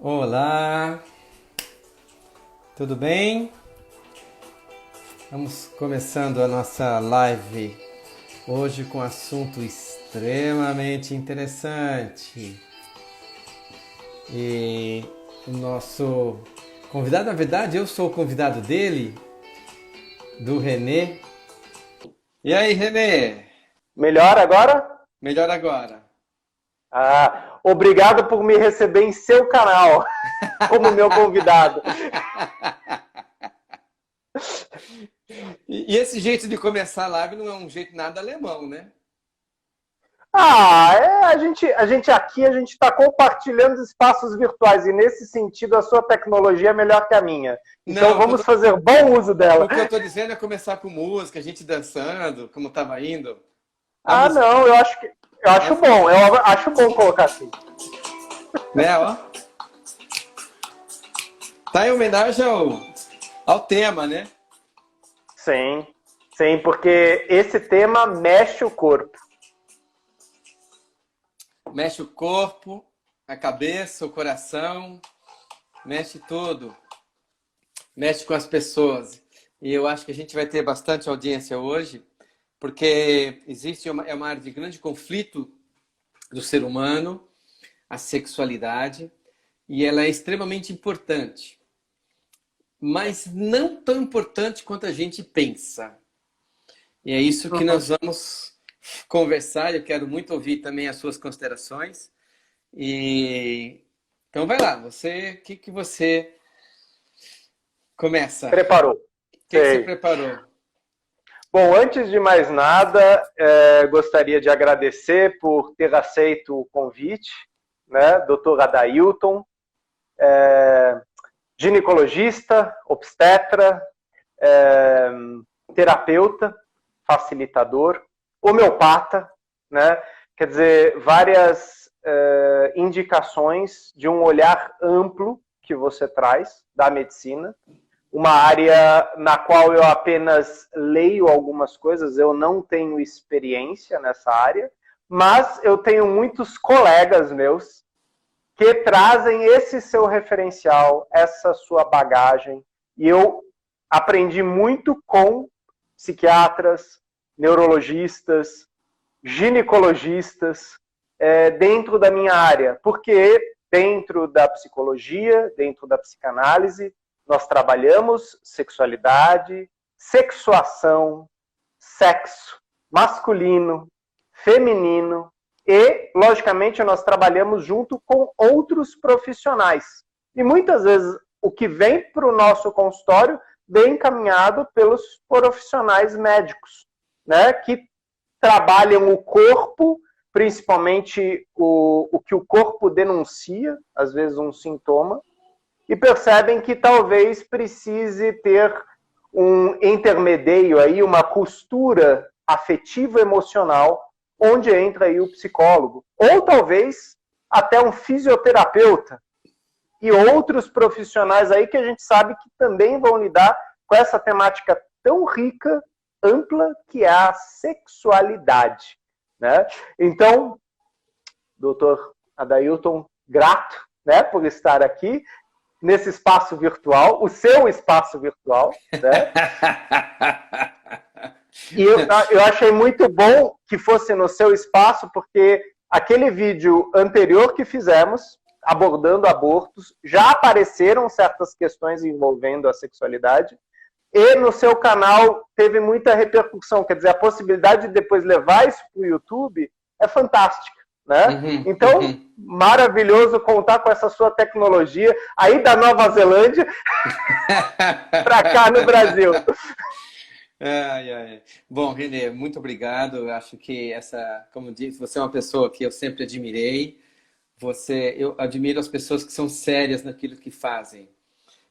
Olá, tudo bem? Vamos começando a nossa live hoje com um assunto extremamente interessante. E o nosso convidado, na verdade, eu sou o convidado dele, do Renê. E aí, Renê? Melhor agora? Melhor agora. Ah, obrigado por me receber em seu canal como meu convidado. E esse jeito de começar a live não é um jeito nada alemão, né? A gente está compartilhando espaços virtuais e nesse sentido a sua tecnologia é melhor que a minha. Então Não, vamos fazer bom uso dela. o que eu tô dizendo é começar com música, a gente dançando, como tava indo. A Ah, música, não, eu acho bom colocar assim. né, ó. Tá em homenagem ao tema, né? Sim, sim, porque esse tema mexe o corpo. Mexe o corpo, a cabeça, o coração, mexe tudo. Mexe com as pessoas. E eu acho que a gente vai ter bastante audiência hoje, porque existe é uma área de grande conflito do ser humano, a sexualidade, e ela é extremamente importante. Mas não tão importante quanto a gente pensa. E é isso que Uhum. nós vamos conversar. Eu quero muito ouvir também as suas considerações. E então vai lá, você, o que que você começa? Preparou. O que que você Sei. preparou? Bom, antes de mais nada, gostaria de agradecer por ter aceito o convite, né, Dr. Adailton, ginecologista, obstetra, é, terapeuta, facilitador, homeopata, né? Quer dizer, várias indicações de um olhar amplo que você traz da medicina, uma área na qual eu apenas leio algumas coisas, eu não tenho experiência nessa área, mas eu tenho muitos colegas meus que trazem esse seu referencial, essa sua bagagem, e eu aprendi muito com psiquiatras, neurologistas, ginecologistas, dentro da minha área, porque dentro da psicologia, dentro da psicanálise, nós trabalhamos sexualidade, sexuação, sexo masculino, feminino e, logicamente, nós trabalhamos junto com outros profissionais. E muitas vezes o que vem para o nosso consultório vem encaminhado pelos profissionais médicos, né, que trabalham o corpo, principalmente o que o corpo denuncia, às vezes um sintoma, e percebem que talvez precise ter um intermediário aí, uma costura afetivo-emocional, onde entra aí o psicólogo. Ou talvez até um fisioterapeuta e outros profissionais aí que a gente sabe que também vão lidar com essa temática tão rica, ampla, que é a sexualidade. Né? Então, doutor Adailton, grato, né, por estar aqui nesse espaço virtual, o seu espaço virtual, né? E eu achei muito bom que fosse no seu espaço, porque aquele vídeo anterior que fizemos, abordando abortos, já apareceram certas questões envolvendo a sexualidade, e no seu canal teve muita repercussão, quer dizer, a possibilidade de depois levar isso para o YouTube é fantástica. Né? Uhum, Então, uhum. maravilhoso contar com essa sua tecnologia aí da Nova Zelândia para cá no Brasil. Ai, ai. Bom, Renê, muito obrigado. Eu acho que essa, como disse, você é uma pessoa que eu sempre admirei. Eu admiro as pessoas que são sérias naquilo que fazem.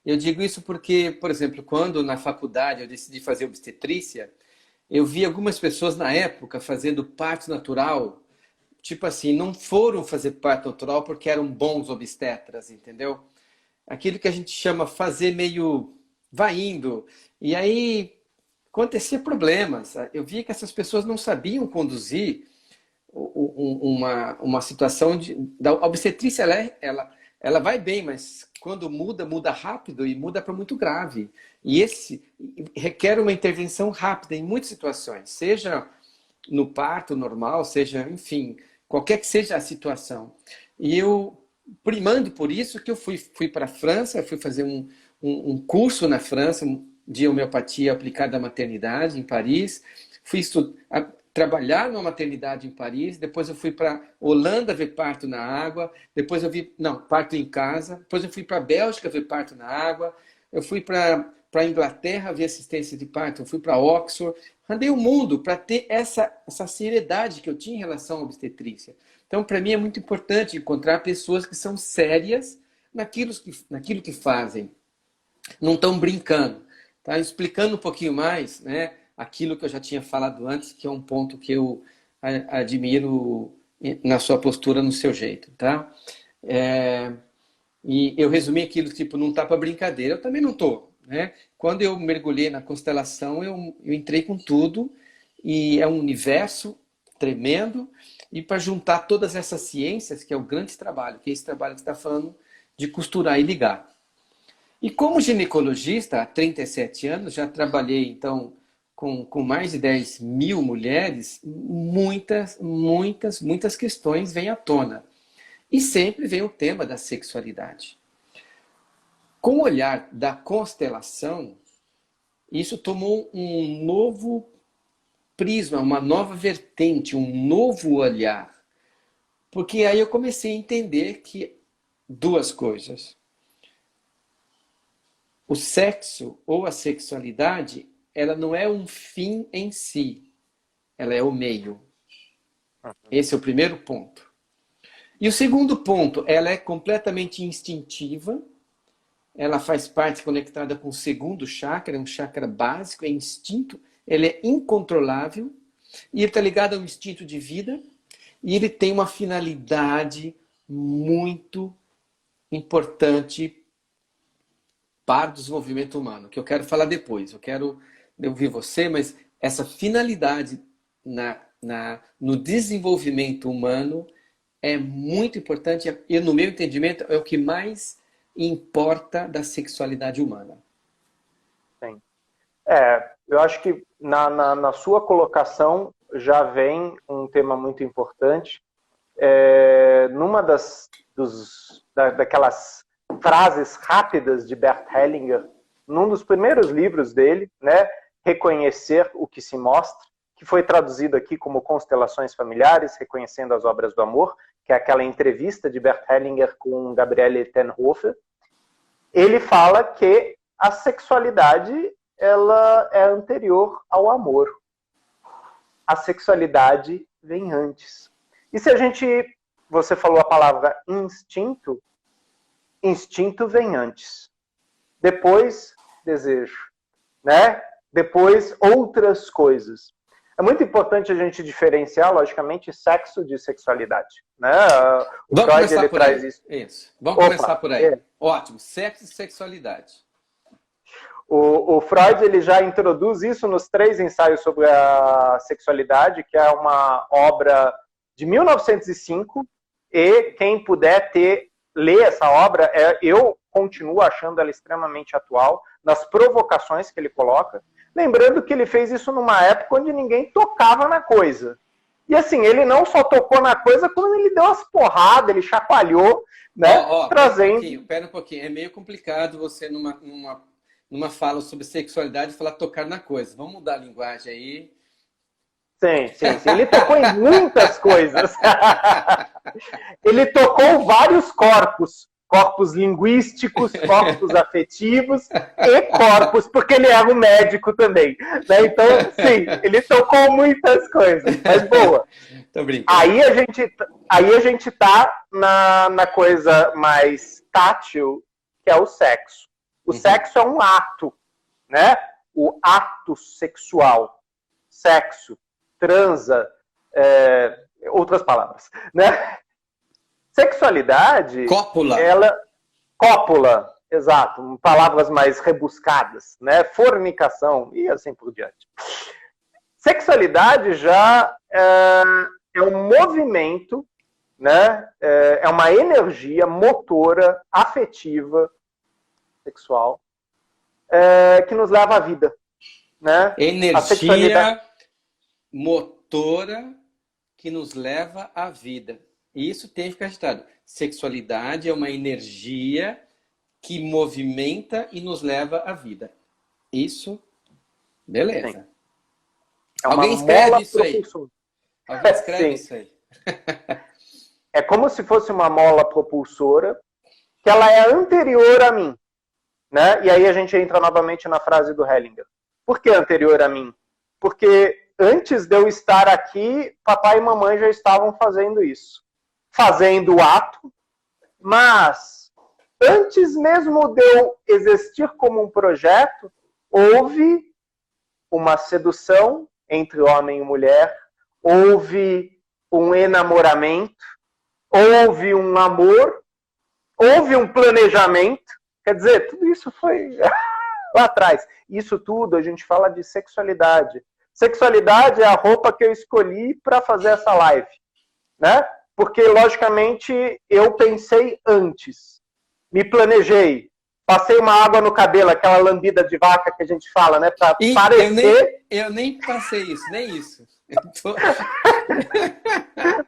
Eu digo isso porque, por exemplo, quando na faculdade eu decidi fazer obstetrícia, eu vi algumas pessoas na época fazendo parto natural, tipo assim, não foram fazer parto natural porque eram bons obstetras, entendeu? Aquilo que a gente chama fazer meio vai indo. E aí acontecia problemas. Eu via que essas pessoas não sabiam conduzir uma situação de. A obstetrícia, ela ela vai bem, mas quando muda, muda rápido e muda para muito grave. E esse requer uma intervenção rápida em muitas situações, seja no parto normal, seja, enfim, qualquer que seja a situação. E eu, primando por isso, que eu fui para a França, fui fazer um curso na França de homeopatia aplicada à maternidade, em Paris. Fui trabalhar numa maternidade em Paris, depois eu fui para Holanda ver parto na água, depois eu vi, não, parto em casa, depois eu fui para a Bélgica ver parto na água, eu fui para a Inglaterra ver assistência de parto, eu fui para Oxford, andei o mundo para ter essa seriedade que eu tinha em relação à obstetrícia. Então, para mim é muito importante encontrar pessoas que são sérias naquilo que fazem, não estão brincando. Tá? Explicando um pouquinho mais, né, aquilo que eu já tinha falado antes, que é um ponto que eu admiro na sua postura, no seu jeito. Tá? E eu resumi aquilo, tipo, não tá para brincadeira. Eu também não tô. Né? Quando eu mergulhei na constelação, eu entrei com tudo, e é um universo tremendo, e para juntar todas essas ciências, que é o grande trabalho, que é esse trabalho que você está falando de costurar e ligar. E como ginecologista, há 37 anos, já trabalhei, então, com mais de 10 mil mulheres, muitas questões vêm à tona. E sempre vem o tema da sexualidade. Com o olhar da constelação, isso tomou um novo prisma, uma nova vertente, um novo olhar. Porque aí eu comecei a entender que duas coisas. O sexo ou a sexualidade, ela não é um fim em si, ela é o meio. Esse é o primeiro ponto. E o segundo ponto, ela é completamente instintiva, ela faz parte conectada com o segundo chakra, é um chakra básico, é instinto, ele é incontrolável, e ele está ligado ao instinto de vida, e ele tem uma finalidade muito importante para o desenvolvimento humano, que eu quero falar depois. Eu quero ouvir você, mas essa finalidade no desenvolvimento humano é muito importante, e no meu entendimento é o que mais importa da sexualidade humana. Sim. Eu acho que na sua colocação já vem um tema muito importante. Numa daquelas frases rápidas de Bert Hellinger, num dos primeiros livros dele, né, Reconhecer o que se mostra, que foi traduzido aqui como Constelações Familiares, Reconhecendo as Obras do Amor, que é aquela entrevista de Bert Hellinger com Gabriele Tenhofer. Ele fala que a sexualidade ela é anterior ao amor. A sexualidade vem antes. E se você falou a palavra instinto, instinto vem antes. Depois, desejo. Né? Depois, outras coisas. É muito importante a gente diferenciar, logicamente, sexo de sexualidade. Né? O Freud, ele traz isso. Vamos começar por aí. Ótimo. Sexo e sexualidade. O Freud, ele já introduz isso nos 3 ensaios sobre a sexualidade, que é uma obra de 1905, e quem puder ler essa obra, eu continuo achando ela extremamente atual, nas provocações que ele coloca. Lembrando que ele fez isso numa época onde ninguém tocava na coisa. E assim, ele não só tocou na coisa, como ele deu umas porradas, ele chacoalhou, né? Trazendo... Pera um pouquinho. É meio complicado você, numa fala sobre sexualidade, falar tocar na coisa. Vamos mudar a linguagem aí. Sim. Ele tocou em muitas coisas. Ele tocou vários corpos. Corpos linguísticos, corpos afetivos e corpos, porque ele era um médico também. Né? Então, sim, ele tocou muitas coisas. Mas boa. Tô brincando. Aí a gente tá na coisa mais tátil, que é o sexo. O sexo é um ato, né? O ato sexual. Sexo, transa, outras palavras, né? Sexualidade... Cópula, exato. Palavras mais rebuscadas, né? Fornicação e assim por diante. Sexualidade já é um movimento né? É uma energia motora, afetiva, sexual, que nos leva à vida, né? A sexualidade... Energia motora que nos leva à vida. E isso tem que ficar registrado. Sexualidade é uma energia que movimenta e nos leva à vida. Isso, beleza. Sim. É uma Alguém escreve mola isso aí. propulsora. Alguém escreve Sim. isso aí. É como se fosse uma mola propulsora que ela é anterior a mim, né? E aí a gente entra novamente na frase do Hellinger. Por que anterior a mim? Porque antes de eu estar aqui, papai e mamãe já estavam fazendo isso. Fazendo o ato, mas antes mesmo de eu existir como um projeto, houve uma sedução entre homem e mulher, houve um enamoramento, houve um amor, houve um planejamento. Quer dizer, tudo isso foi lá atrás. Isso tudo a gente fala de sexualidade. Sexualidade é a roupa que eu escolhi para fazer essa live, né? Porque, logicamente, eu pensei antes, me planejei, passei uma água no cabelo, aquela lambida de vaca que a gente fala, né? Para parecer... Eu nem passei isso, nem isso.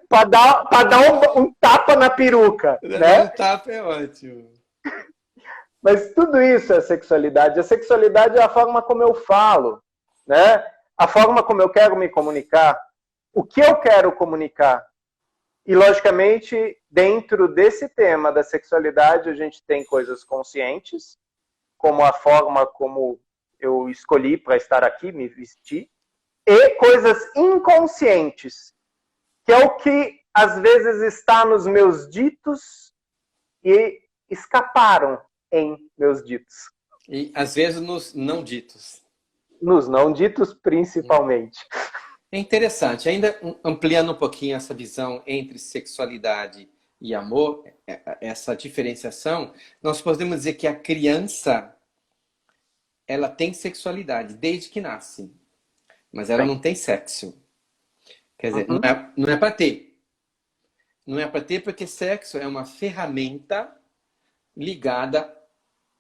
Para dar um tapa na peruca, né? Um tapa é ótimo. Mas tudo isso é sexualidade. A sexualidade é a forma como eu falo, né? A forma como eu quero me comunicar, o que eu quero comunicar. E, logicamente, dentro desse tema da sexualidade, a gente tem coisas conscientes, como a forma como eu escolhi para estar aqui, me vestir, e coisas inconscientes, que é o que, às vezes, está nos meus ditos e escaparam em meus ditos. E, às vezes, nos não ditos. Nos não ditos, principalmente. É interessante, ainda ampliando um pouquinho essa visão entre sexualidade e amor, essa diferenciação, nós podemos dizer que a criança, ela tem sexualidade desde que nasce, mas ela não tem sexo. Quer dizer, não é para ter. Não é para ter porque sexo é uma ferramenta ligada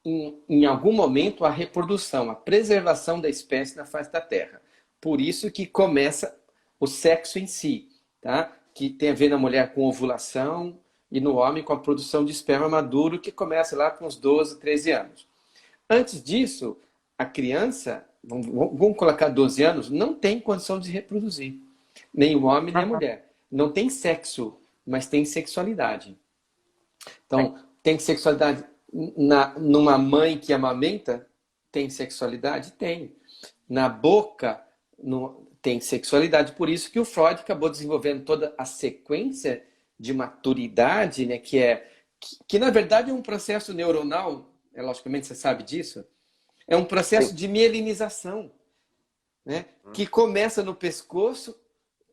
em algum momento à reprodução, à preservação da espécie na face da Terra. Por isso que começa o sexo em si, tá? Que tem a ver na mulher com ovulação e no homem com a produção de esperma maduro, que começa lá com uns 12, 13 anos. Antes disso, a criança, vamos colocar 12 anos, não tem condição de reproduzir. Nem o homem, nem a mulher. Não tem sexo, mas tem sexualidade. Então, tem sexualidade numa mãe que amamenta? Tem sexualidade? Tem. Na boca, tem sexualidade. Por isso que o Freud acabou desenvolvendo toda a sequência de maturidade, né, que na verdade é um processo neuronal, logicamente você sabe disso, é um processo de mielinização, né, que começa no pescoço,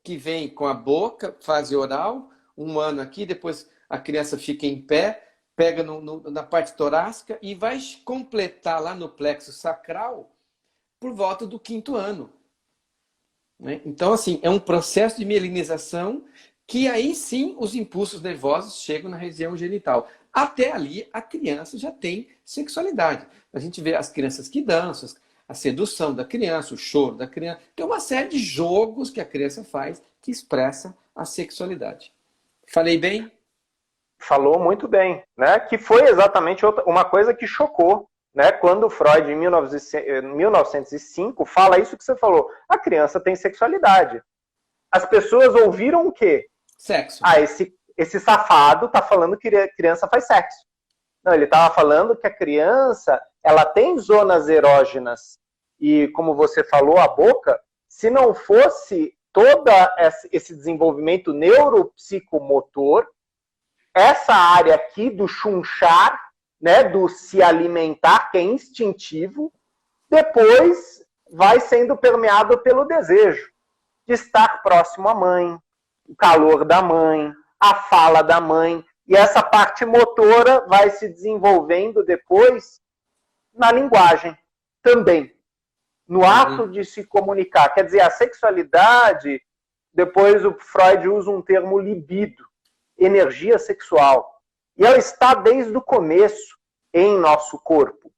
que vem com a boca, fase oral, 1 ano aqui, depois a criança fica em pé, pega na parte torácica e vai completar lá no plexo sacral por volta do 5º ano. Né? Então, assim, é um processo de mielinização que aí sim os impulsos nervosos chegam na região genital. Até ali, a criança já tem sexualidade. A gente vê as crianças que dançam, a sedução da criança, o choro da criança. Tem uma série de jogos que a criança faz que expressa a sexualidade. Falei bem? Falou muito bem, né? Que foi exatamente uma coisa que chocou, né? Quando Freud, em 1905, fala isso que você falou. A criança tem sexualidade. As pessoas ouviram o quê? Sexo. Ah, esse safado tá falando que a criança faz sexo. Não, ele estava falando que a criança, ela tem zonas erógenas. E, como você falou, a boca, se não fosse todo esse desenvolvimento neuropsicomotor, essa área aqui do chunchar, né, do se alimentar, que é instintivo, depois vai sendo permeado pelo desejo de estar próximo à mãe, o calor da mãe, a fala da mãe, e essa parte motora vai se desenvolvendo depois na linguagem também, no ato de se comunicar. Quer dizer, a sexualidade, depois o Freud usa um termo libido. energia sexual. E ela está desde o começo em nosso corpo.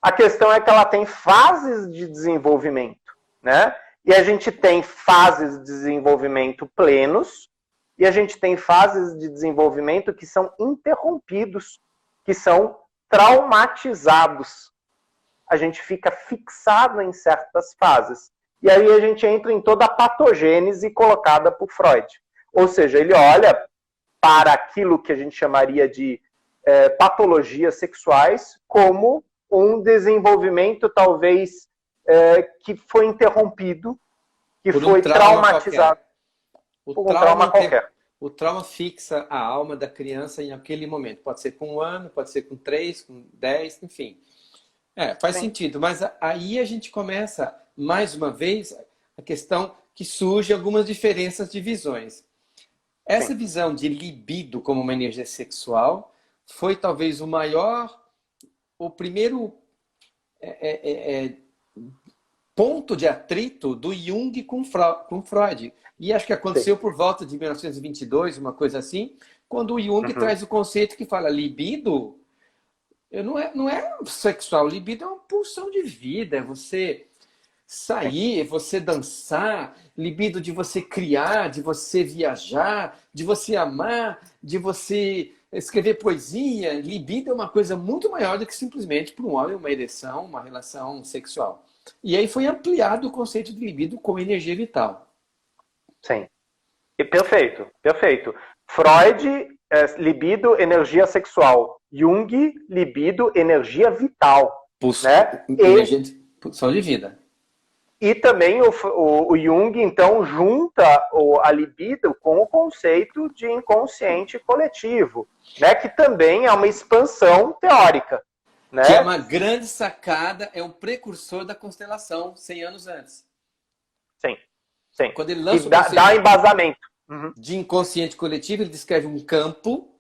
A questão é que ela tem fases de desenvolvimento, né? E a gente tem fases de desenvolvimento plenos e a gente tem fases de desenvolvimento que são interrompidos, que são traumatizados. A gente fica fixado em certas fases. E aí a gente entra em toda a patogênese colocada por Freud. Ou seja, ele olha para aquilo que a gente chamaria de patologias sexuais como um desenvolvimento talvez que foi interrompido, que foi traumatizado por um trauma qualquer. O trauma fixa a alma da criança em aquele momento. Pode ser com 1 ano, pode ser com 3, com 10, enfim. Faz sentido. Mas aí a gente começa, mais uma vez, a questão que surge algumas diferenças de visões. Essa visão de libido como uma energia sexual foi talvez o primeiro ponto de atrito do Jung com Freud. E acho que aconteceu por volta de 1922, uma coisa assim, quando o Jung traz o conceito que fala libido não é sexual, libido é uma pulsão de vida, é você sair, é você dançar, libido de você criar, de você viajar, de você amar, de você escrever poesia. Libido é uma coisa muito maior do que simplesmente para um homem uma ereção, uma relação sexual. E aí foi ampliado o conceito de libido como energia vital. Sim. E perfeito, perfeito. Freud, libido, energia sexual. Jung, libido, energia vital. Né? Energia de pulsão de vida. E também o Jung, então, junta a libido com o conceito de inconsciente coletivo, né? Que também é uma expansão teórica. Né? Que é uma grande sacada, é um precursor da constelação 100 anos antes. Sim, sim. Quando ele lança dá embasamento. De inconsciente coletivo, ele descreve um campo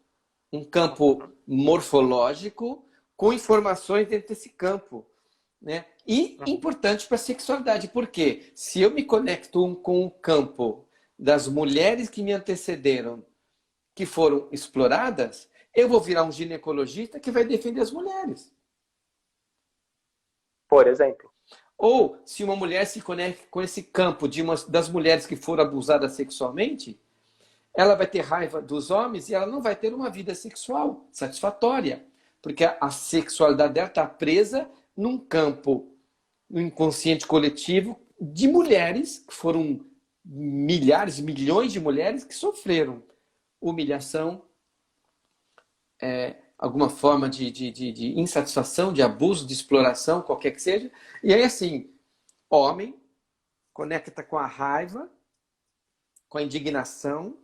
morfológico, com informações dentro desse campo. Né? E importante para a sexualidade, porque se eu me conecto com o campo das mulheres que me antecederam, que foram exploradas, eu vou virar um ginecologista que vai defender as mulheres. Por exemplo. Ou, se uma mulher se conecta com esse campo das mulheres que foram abusadas sexualmente, ela vai ter raiva dos homens e ela não vai ter uma vida sexual satisfatória. Porque a sexualidade dela está presa num campo, no inconsciente coletivo, de mulheres, que foram milhares, milhões de mulheres que sofreram humilhação, alguma forma de insatisfação, de abuso, de exploração, qualquer que seja. E aí, assim, homem conecta com a raiva, com a indignação,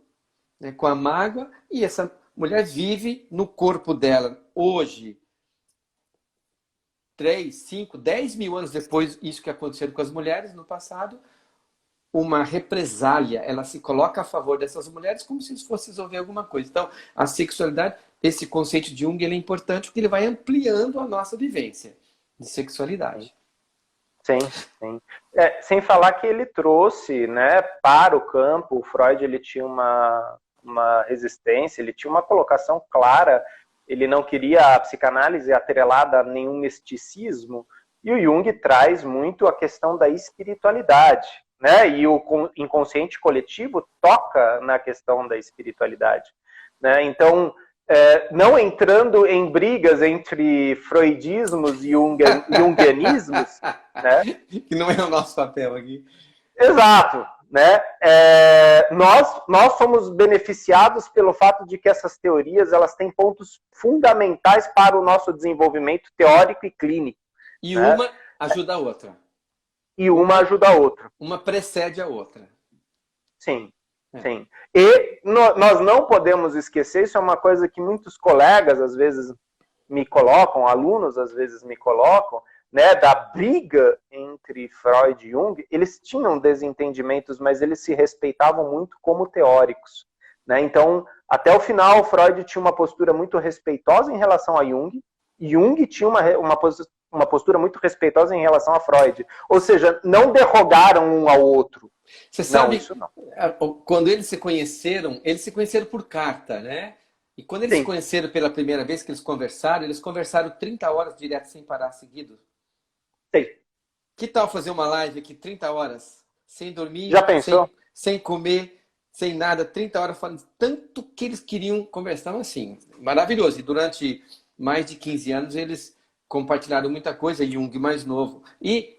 né, com a mágoa, e essa mulher vive no corpo dela, hoje, 3, 5, 10 mil anos depois, isso que aconteceu com as mulheres no passado, uma represália. Ela se coloca a favor dessas mulheres como se isso fosse resolver alguma coisa. Então, a sexualidade, esse conceito de Jung, ele é importante porque ele vai ampliando a nossa vivência de sexualidade. Sim, sim. Sem falar que ele trouxe, né, para o campo, o Freud ele tinha uma resistência, ele tinha uma colocação clara, ele não queria a psicanálise atrelada a nenhum misticismo, e o Jung traz muito a questão da espiritualidade, né? E o inconsciente coletivo toca na questão da espiritualidade, né? Então, não entrando em brigas entre freudismos e jungianismos, né? Que não é o nosso papel aqui. Exato, né? Nós somos beneficiados pelo fato de que essas teorias elas têm pontos fundamentais para o nosso desenvolvimento teórico e clínico. E né? uma ajuda a outra. E uma ajuda a outra. Uma precede a outra. Sim, sim. E nós não podemos esquecer, isso é uma coisa que muitos colegas às vezes me colocam, alunos às vezes me colocam, né, da briga entre Freud e Jung. Eles tinham desentendimentos, mas eles se respeitavam muito como teóricos. Né? Então, até o final, Freud tinha uma postura muito respeitosa em relação a Jung, e Jung tinha uma postura muito respeitosa em relação a Freud. Ou seja, não derrogaram um ao outro. Você Não, sabe, isso não. quando eles se conheceram por carta, né? E quando eles se Sim, conheceram pela primeira vez que eles conversaram 30 horas direto sem parar seguido. sei. Que tal fazer uma live aqui 30 horas, sem dormir, Já pensou? sem comer, sem nada, 30 horas falando tanto que eles queriam conversar, assim, maravilhoso. E durante mais de 15 anos eles compartilharam muita coisa, Jung mais novo, e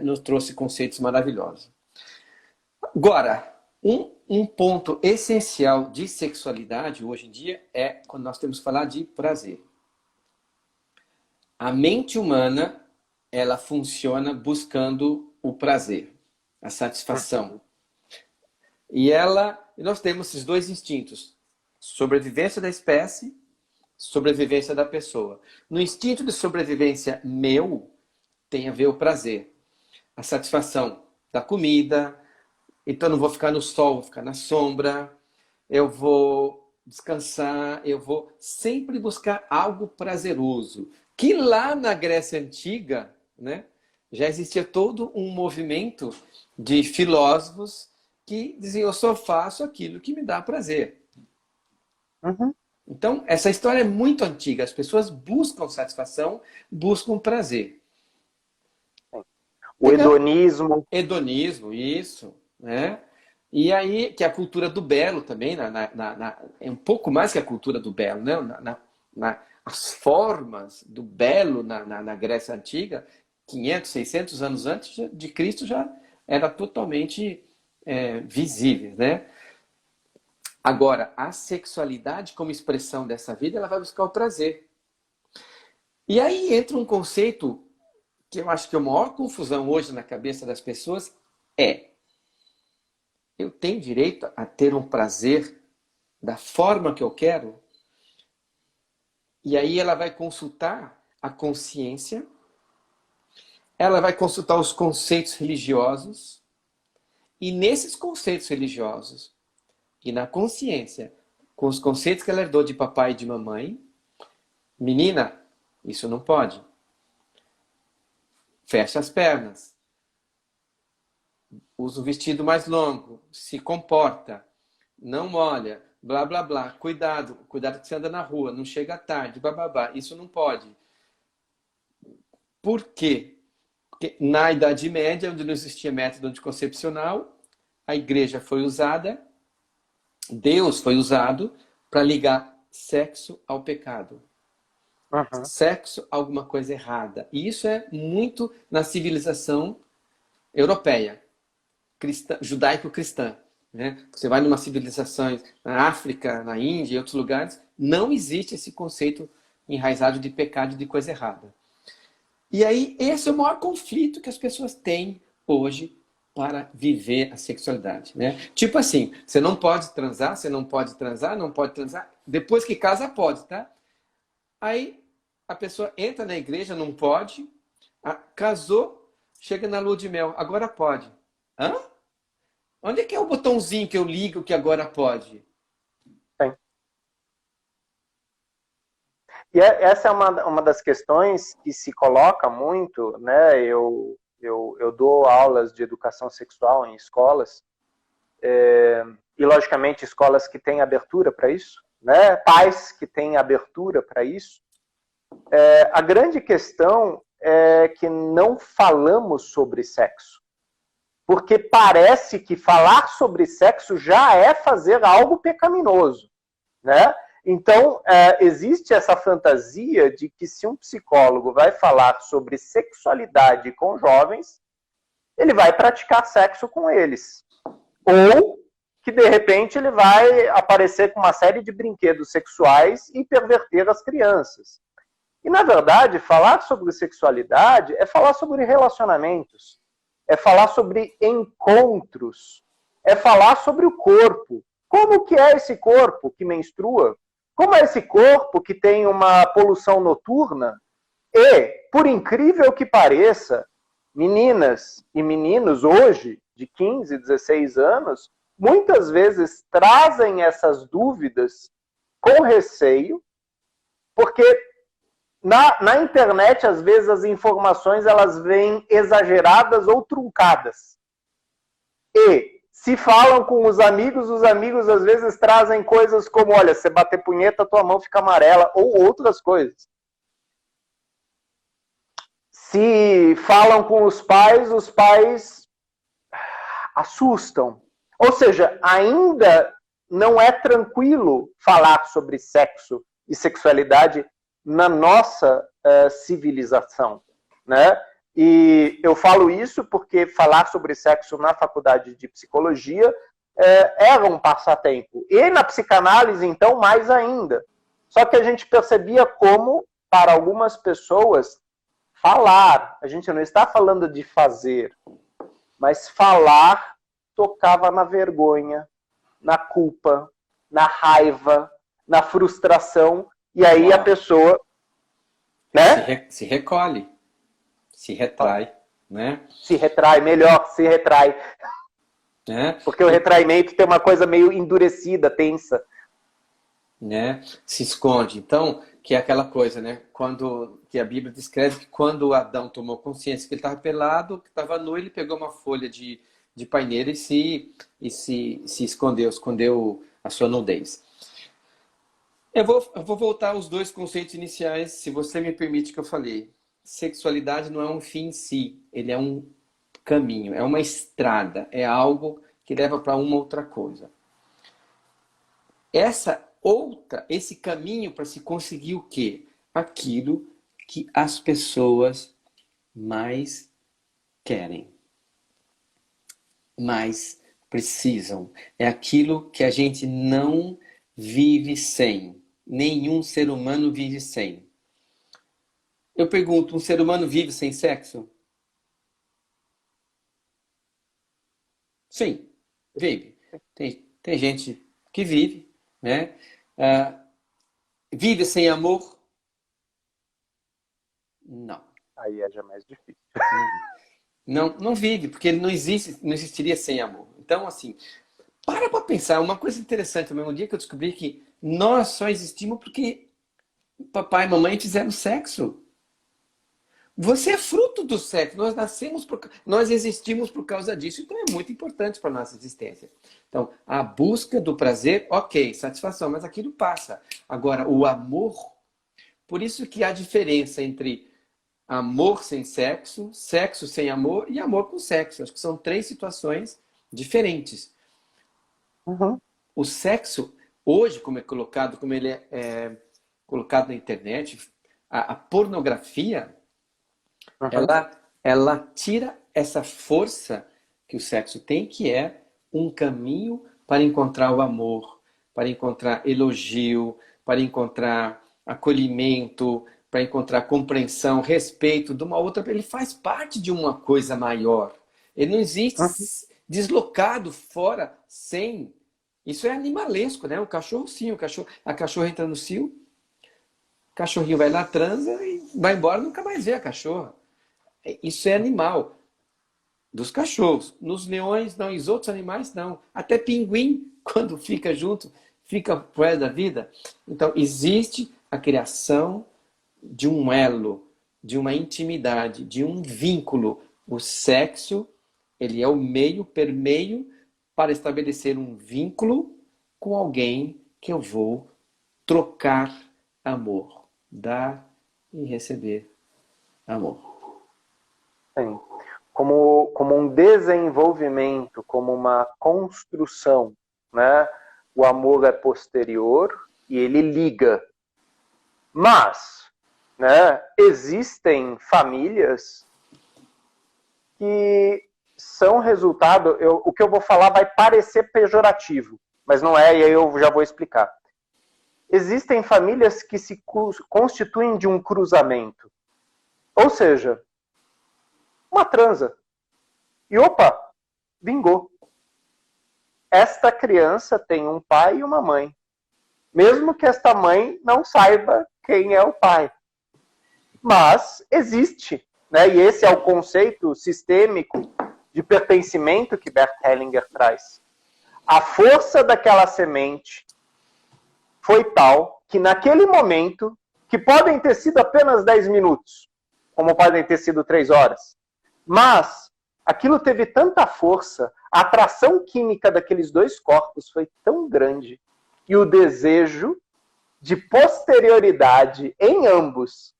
nos trouxe conceitos maravilhosos. Agora, um ponto essencial de sexualidade hoje em dia é quando nós temos que falar de prazer. A mente humana, ela funciona buscando o prazer, a satisfação. Uhum. E nós temos esses dois instintos: sobrevivência da espécie, sobrevivência da pessoa. No instinto de sobrevivência meu, tem a ver o prazer, a satisfação da comida. Então, eu não vou ficar no sol, vou ficar na sombra. Eu vou descansar, eu vou sempre buscar algo prazeroso. Que lá na Grécia Antiga, né, já existia todo um movimento de filósofos que diziam: eu só faço aquilo que me dá prazer. Uhum. Então, essa história é muito antiga. As pessoas buscam satisfação, buscam prazer. O Pegando hedonismo. hedonismo, isso, né? E aí, que é a cultura do belo também, é um pouco mais que a cultura do belo, né? As formas do belo na Grécia Antiga, 500, 600 anos antes de Cristo, já era totalmente visíveis, né? Agora, a sexualidade como expressão dessa vida, ela vai buscar o prazer. E aí entra um conceito que eu acho que é a maior confusão hoje na cabeça das pessoas é: eu tenho direito a ter um prazer da forma que eu quero? E aí ela vai consultar a consciência, ela vai consultar os conceitos religiosos, e nesses conceitos religiosos e na consciência, com os conceitos que ela herdou de papai e de mamãe, menina, isso não pode. Fecha as pernas, usa o vestido mais longo, se comporta, não molha, blá blá blá, cuidado que você anda na rua, não chega tarde, bababá, isso não pode. Por quê? Porque na Idade Média, onde não existia método anticoncepcional, a igreja foi usada, Deus foi usado para ligar sexo ao pecado. Uhum. Sexo a alguma coisa errada. E isso é muito na civilização europeia, judaico-cristã. Né? Você vai numa civilização na África, na Índia e outros lugares, não existe esse conceito enraizado de pecado e de coisa errada. E aí, esse é o maior conflito que as pessoas têm hoje para viver a sexualidade, né? Tipo assim, você não pode transar, não pode transar. Depois que casa, pode, tá? Aí, a pessoa entra na igreja, não pode. Casou, chega na lua de mel, agora pode. Hã? Onde é que é o botãozinho que eu ligo que agora pode? Tem. E essa é uma das questões que se coloca muito, né? Eu dou aulas de educação sexual em escolas, e logicamente escolas que têm abertura para isso, né? Pais que têm abertura para isso. A grande questão é que não falamos sobre sexo. Porque parece que falar sobre sexo já é fazer algo pecaminoso, né? Então, existe essa fantasia de que se um psicólogo vai falar sobre sexualidade com jovens, ele vai praticar sexo com eles. Ou que, de repente, ele vai aparecer com uma série de brinquedos sexuais e perverter as crianças. E, na verdade, falar sobre sexualidade é falar sobre relacionamentos, é falar sobre encontros, é falar sobre o corpo. Como que é esse corpo que menstrua? Como é esse corpo que tem uma poluição noturna? E, por incrível que pareça, meninas e meninos hoje, de 15, 16 anos, muitas vezes trazem essas dúvidas com receio, porque na internet, às vezes, as informações elas vêm exageradas ou truncadas. E se falam com os amigos às vezes trazem coisas como, olha, você bater punheta, tua mão fica amarela, ou outras coisas. Se falam com os pais assustam. Ou seja, ainda não é tranquilo falar sobre sexo e sexualidade na nossa civilização, né? E eu falo isso porque falar sobre sexo na faculdade de psicologia era um passatempo. E na psicanálise, então, mais ainda. Só que a gente percebia como, para algumas pessoas, falar, a gente não está falando de fazer, mas falar tocava na vergonha, na culpa, na raiva, na frustração, e aí Uau. a pessoa, né? Se recolhe, se retrai, né? Se retrai, melhor, se retrai. Né? Porque o retraimento tem uma coisa meio endurecida, tensa. Né? Se esconde. Então, que é aquela coisa, né? Que a Bíblia descreve que quando Adão tomou consciência que ele estava pelado, que estava nu, ele pegou uma folha de paineira e se escondeu a sua nudez. Eu vou voltar aos dois conceitos iniciais, se você me permite que eu falei. Sexualidade não é um fim em si, ele é um caminho, é uma estrada, é algo que leva para uma outra coisa. Esse caminho para se conseguir o quê? Aquilo que as pessoas mais querem, mais precisam. É aquilo que a gente não vive sem. Nenhum ser humano vive sem. Eu pergunto, um ser humano vive sem sexo? Sim, vive. Tem gente que vive, né? Vive sem amor? Não. Aí é já mais difícil. Não vive, porque ele não existiria sem amor. Então, assim, para pensar. Uma coisa interessante também, um dia que eu descobri que nós só existimos porque papai e mamãe fizeram sexo. Você é fruto do sexo. Nós existimos por causa disso. Então é muito importante para a nossa existência. Então, a busca do prazer, ok, satisfação, mas aquilo passa. Agora, o amor, por isso que há diferença entre amor sem sexo, sexo sem amor e amor com sexo. Acho que são 3 situações diferentes. Uhum. O sexo, hoje, como ele é colocado na internet, a pornografia, ela tira essa força que o sexo tem, que é um caminho para encontrar o amor, para encontrar elogio, para encontrar acolhimento, para encontrar compreensão, respeito de uma outra. Ele faz parte de uma coisa maior. Ele não existe deslocado fora sem. Isso é animalesco, né? O cachorro, sim, a cachorra entra no cio, o cachorrinho vai lá, transa e vai embora, nunca mais vê a cachorra. Isso é animal dos cachorros. Nos leões, não. E os outros animais, não. Até pinguim, quando fica junto, fica pro resto da vida. Então, existe a criação de um elo, de uma intimidade, de um vínculo. O sexo, ele é o permeio para estabelecer um vínculo com alguém que eu vou trocar amor. Dar e receber amor. Sim. Como um desenvolvimento, como uma construção, né? O amor é posterior e ele liga. Mas, né, existem famílias que são resultado... o que eu vou falar vai parecer pejorativo, mas não é, e aí eu já vou explicar. Existem famílias que se constituem de um cruzamento. Ou seja, uma transa. E opa, vingou. Esta criança tem um pai e uma mãe. Mesmo que esta mãe não saiba quem é o pai. Mas existe, né? E esse é o conceito sistêmico de pertencimento que Bert Hellinger traz. A força daquela semente foi tal que naquele momento, que podem ter sido apenas 10 minutos, como podem ter sido 3 horas, mas Aquilo teve tanta força, a atração química daqueles dois corpos foi tão grande, e o desejo de posterioridade em ambos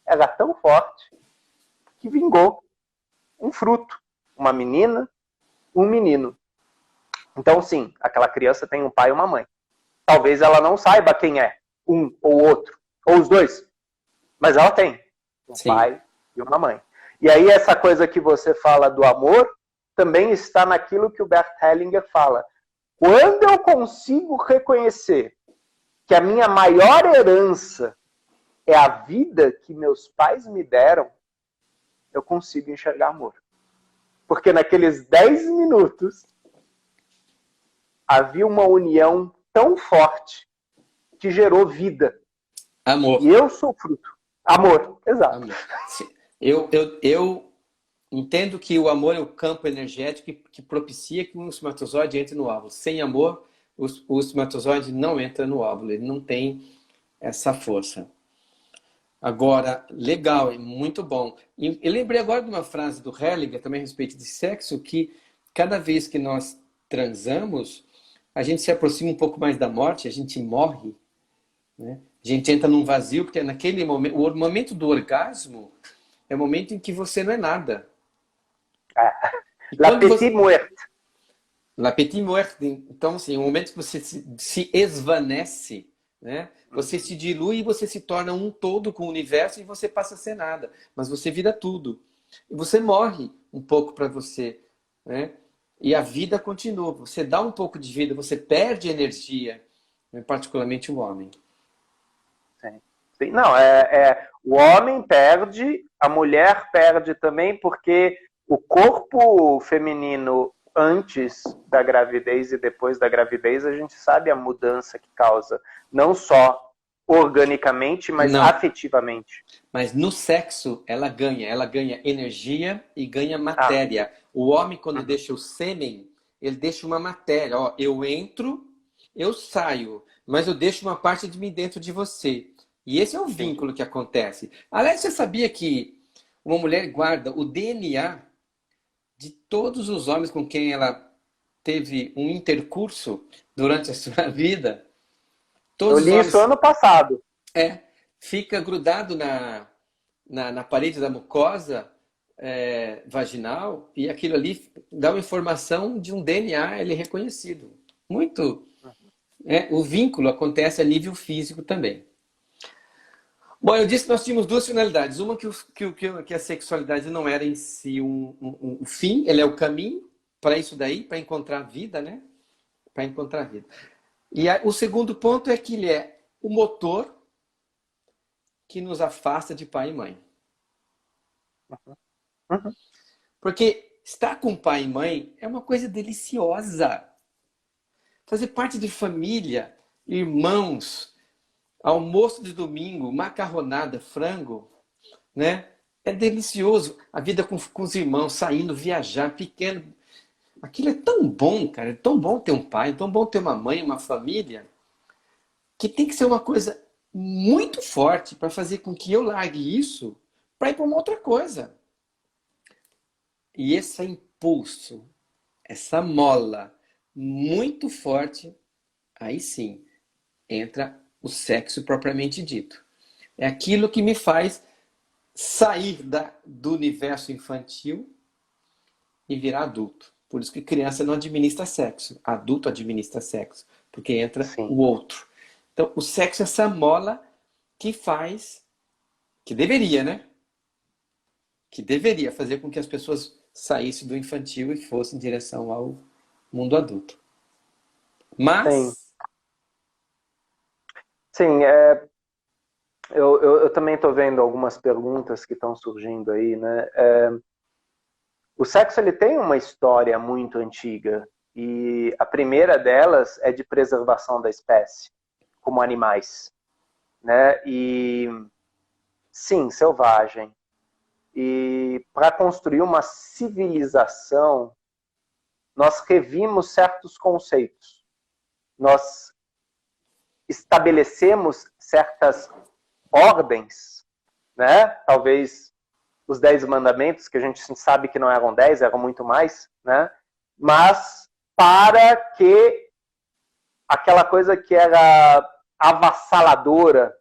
era tão forte, que vingou um fruto, uma menina, um menino. Então, sim, aquela criança tem um pai e uma mãe. Talvez ela não saiba quem é, um ou outro, ou os dois, mas ela tem um Sim. pai e uma mãe. E aí essa coisa que você fala do amor também está naquilo que o Bert Hellinger fala. Quando eu consigo reconhecer que a minha maior herança é a vida que meus pais me deram, eu consigo enxergar amor. Porque naqueles 10 minutos havia uma união tão forte que gerou vida. Amor. E eu sou fruto. Amor, exato. Amor. Eu entendo que o amor é o campo energético que propicia que um espermatozoide entre no óvulo. Sem amor, o espermatozoide não entra no óvulo. Ele não tem essa força. Agora, legal, é muito bom. E eu lembrei agora de uma frase do Hellinger, também a respeito de sexo, que cada vez que nós transamos, a gente se aproxima um pouco mais da morte, a gente morre, né? A gente entra num vazio, porque naquele momento, o momento do orgasmo é o momento em que você não é nada. La petite muerte. La petite muerte. Então, assim, o momento que você se esvanece, né? Você se dilui e você se torna um todo com o universo e você passa a ser nada. Mas você vira tudo. E você morre um pouco para você, né? E a vida continua. Você dá um pouco de vida, você perde energia, né? Particularmente o homem. Sim. Não, o homem perde, a mulher perde também, porque o corpo feminino antes da gravidez e depois da gravidez, a gente sabe a mudança que causa, não só organicamente, mas Não. afetivamente. Mas no sexo, ela ganha energia e ganha matéria. O homem, quando deixa o sêmen, ele deixa uma matéria. Ó, eu entro, eu saio, mas eu deixo uma parte de mim dentro de você. E esse é o vínculo que acontece. Aliás, você sabia que uma mulher guarda o DNA de todos os homens com quem ela teve um intercurso durante a sua vida? Eu Todos os li isso homens... ano passado. Fica grudado na parede da mucosa vaginal, e aquilo ali dá uma informação de um DNA, ele é reconhecido. Muito. O vínculo acontece a nível físico também. Bom, eu disse que nós tínhamos duas finalidades. Uma que a sexualidade não era em si um fim, ele é o caminho para isso daí, para encontrar vida, né? Para encontrar vida. E o segundo ponto é que ele é o motor que nos afasta de pai e mãe. Porque estar com pai e mãe é uma coisa deliciosa. Fazer parte de família, irmãos, almoço de domingo, macarronada, frango, né? É delicioso. A vida com os irmãos, saindo, viajar, pequeno. Aquilo é tão bom, cara. É tão bom ter um pai, é tão bom ter uma mãe, uma família, que tem que ser uma coisa muito forte para fazer com que eu largue isso para ir para uma outra coisa. E esse impulso, essa mola muito forte, aí sim entra o sexo propriamente dito. É aquilo que me faz sair do universo infantil e virar adulto. Por isso que criança não administra sexo, adulto administra sexo, porque entra o outro. Então, o sexo é essa mola que faz, que deveria, né? Que deveria fazer com que as pessoas saíssem do infantil e fossem em direção ao mundo adulto. Mas... Sim, eu também estou vendo algumas perguntas que estão surgindo aí, né? O sexo ele tem uma história muito antiga e a primeira delas é de preservação da espécie, como animais, né? E sim, selvagem. E para construir uma civilização, nós revimos certos conceitos. Nós estabelecemos certas ordens, né? Talvez os 10 mandamentos, que a gente sabe que não eram 10, eram muito mais, né? Mas para que aquela coisa que era avassaladora,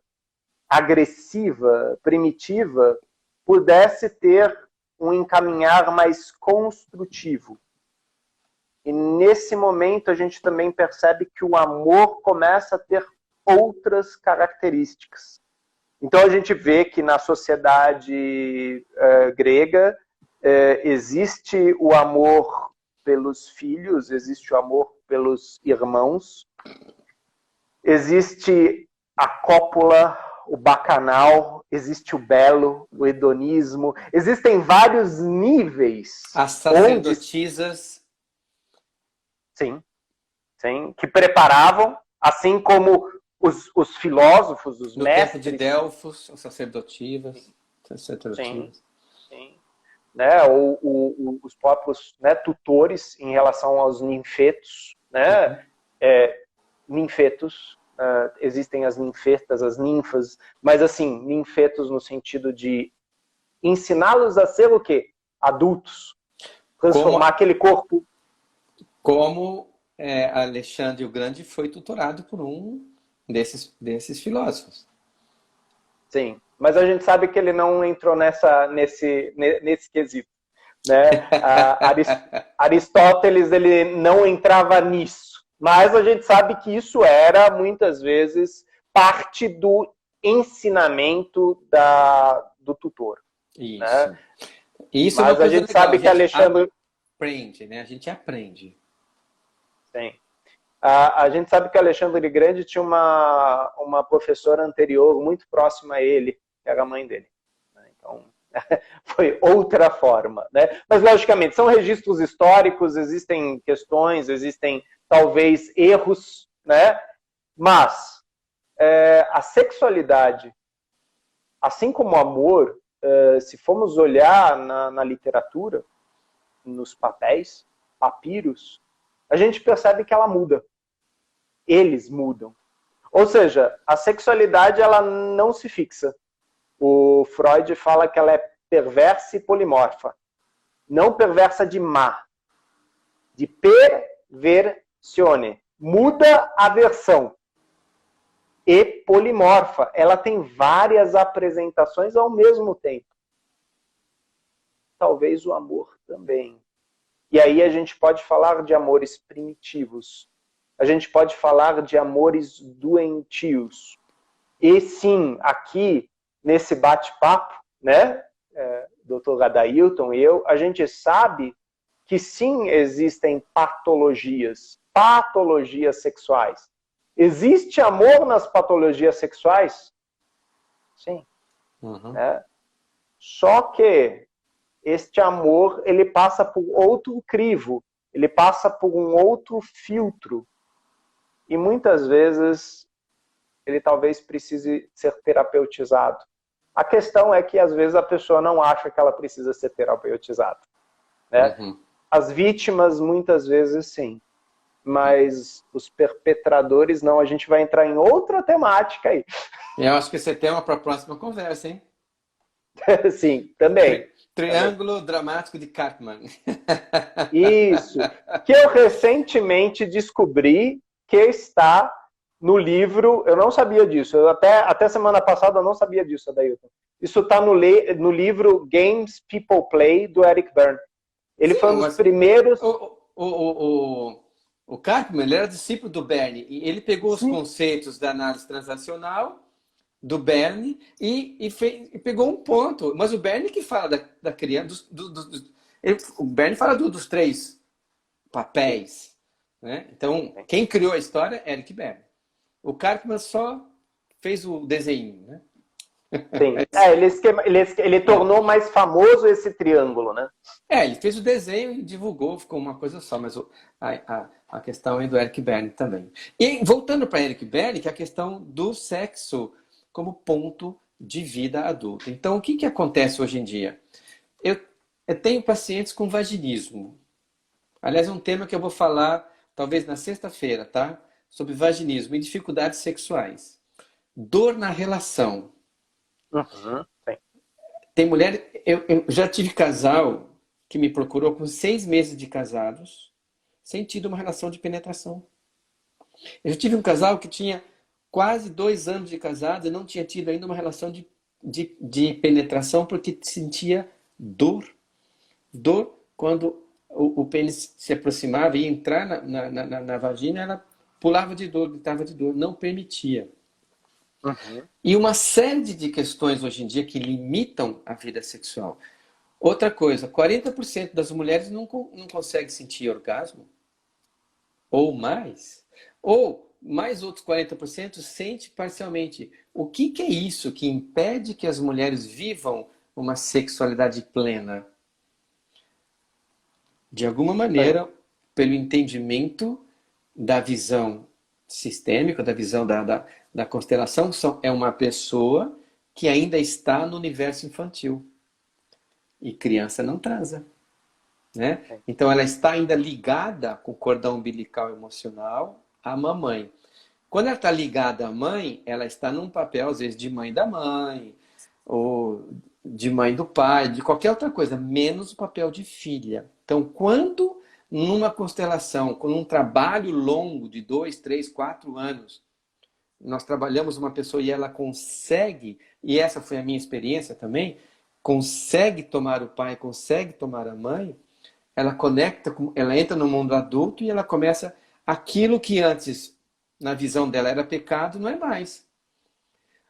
agressiva, primitiva, pudesse ter um encaminhar mais construtivo. E nesse momento a gente também percebe que o amor começa a ter outras características. Então a gente vê que na sociedade grega existe o amor pelos filhos, existe o amor pelos irmãos, existe a cópula, o bacanal, existe o belo, o hedonismo. Existem vários níveis. As sacerdotisas. Sim, sim, que preparavam, assim como os filósofos, os no mestres. tempo de Delfos, as sacerdotivas. Sim, sim. Né, os próprios, né, tutores em relação aos ninfetos, né? Ninfetos, existem as ninfetas, as ninfas, mas assim, ninfetos no sentido de ensiná-los a ser o quê? Adultos. Transformar aquele corpo. Como Alexandre o Grande foi tutorado por um desses filósofos. Sim, mas a gente sabe que ele não entrou nesse quesito. Né? Aristóteles ele não entrava nisso, mas a gente sabe que isso era muitas vezes parte do ensinamento do tutor. Isso. Né? Isso mas a gente legal. Sabe que Alexandre aprende, né? A gente aprende. Sim. A gente sabe que Alexandre Grande tinha uma professora anterior muito próxima a ele, que era a mãe dele. Então foi outra forma, né? Mas, logicamente, são registros históricos, existem questões, existem, talvez, erros, né? Mas a sexualidade, assim como o amor, se formos olhar na literatura, nos papéis, papiros, a gente percebe que ela muda. Eles mudam. Ou seja, a sexualidade ela não se fixa. O Freud fala que ela é perversa e polimorfa. Não perversa de má. De perversione. Muda a versão. E polimorfa. Ela tem várias apresentações ao mesmo tempo. Talvez o amor também. E aí a gente pode falar de amores primitivos. A gente pode falar de amores doentios. E sim, aqui nesse bate-papo, né, Dr. Adailton e eu, a gente sabe que sim existem patologias sexuais. Existe amor nas patologias sexuais? Sim. Uhum. Né? Só que este amor, ele passa por outro crivo, ele passa por um outro filtro. E muitas vezes ele talvez precise ser terapeutizado. A questão é que, às vezes, a pessoa não acha que ela precisa ser terapeutizada. Né? Uhum. As vítimas, muitas vezes, sim. Mas os perpetradores, não. A gente vai entrar em outra temática aí. Eu acho que esse é tema para a próxima conversa, hein? Sim, também. Triângulo dramático de Cartman. Isso. Que eu recentemente descobri que está no livro, eu não sabia disso, até semana passada eu não sabia disso, Adailton. Isso está no livro Games People Play, do Eric Berne. Ele foi um dos primeiros... O Cartman, ele era discípulo do Berne, e ele pegou os conceitos da análise transacional do Berne e pegou um ponto. Mas o Berne que fala da criança... o Berne fala dos 3 papéis. Né? Então, quem criou a história é Eric Berne. O Cartman só fez o desenho, né? Sim. Ele tornou mais famoso esse triângulo, né? Ele fez o desenho e divulgou, ficou uma coisa só, mas a questão é do Eric Berne também. E voltando para Eric Berne, que é a questão do sexo como ponto de vida adulta. Então, o que acontece hoje em dia? Eu tenho pacientes com vaginismo. Aliás, é um tema que eu vou falar, talvez na sexta-feira, tá? Sobre vaginismo e dificuldades sexuais. Dor na relação. Uhum, sim. Tem mulher... Eu já tive casal que me procurou com 6 meses de casados, sem tido uma relação de penetração. Eu já tive um casal que tinha quase 2 anos de casado e não tinha tido ainda uma relação de penetração porque sentia dor. Dor quando o pênis se aproximava e ia entrar na vagina, ela pulava de dor, gritava de dor, não permitia. Uhum. E uma série de questões hoje em dia que limitam a vida sexual. Outra coisa, 40% das mulheres não conseguem sentir orgasmo, ou mais. Ou mais outros 40% sente parcialmente. O que é isso que impede que as mulheres vivam uma sexualidade plena? De alguma maneira, pelo entendimento da visão sistêmica, da visão da constelação, é uma pessoa que ainda está no universo infantil. E criança não transa. Né? Então ela está ainda ligada com o cordão umbilical emocional à mamãe. Quando ela está ligada à mãe, ela está num papel, às vezes, de mãe da mãe, ou de mãe do pai, de qualquer outra coisa, menos o papel de filha. Então, quando numa constelação, com um trabalho longo de 2, 3, 4 anos, nós trabalhamos uma pessoa e ela consegue, e essa foi a minha experiência também, consegue tomar o pai, consegue tomar a mãe, ela conecta, ela entra no mundo adulto e ela começa aquilo que antes, na visão dela, era pecado, não é mais.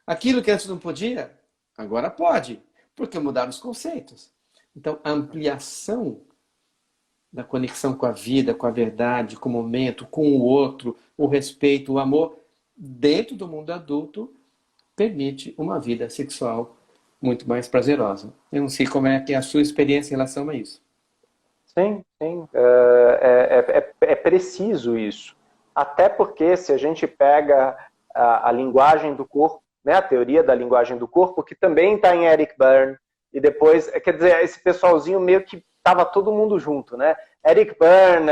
Aquilo que antes não podia, agora pode, porque mudaram os conceitos. Então, a ampliação da conexão com a vida, com a verdade, com o momento, com o outro, o respeito, o amor, dentro do mundo adulto, permite uma vida sexual muito mais prazerosa. Eu não sei como é que é a sua experiência em relação a isso. Sim, sim. É preciso isso. Até porque se a gente pega a linguagem do corpo, né, a teoria da linguagem do corpo, que também está em Eric Berne, e depois, quer dizer, esse pessoalzinho meio que estava todo mundo junto, né? Eric Berne,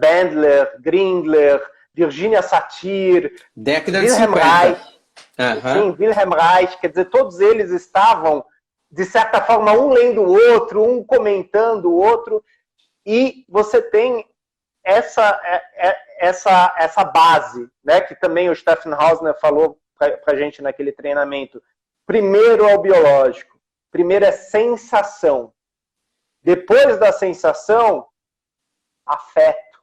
Bandler, Grindler, Virginia Satir, Década de Wilhelm 50. Reich, Uhum. sim, Wilhelm Reich, quer dizer, todos eles estavam, de certa forma, um lendo o outro, um comentando o outro, e você tem essa base, né, que também o Stephen Hausner falou para a gente naquele treinamento. Primeiro é o biológico, primeiro é sensação. Depois da sensação, afeto.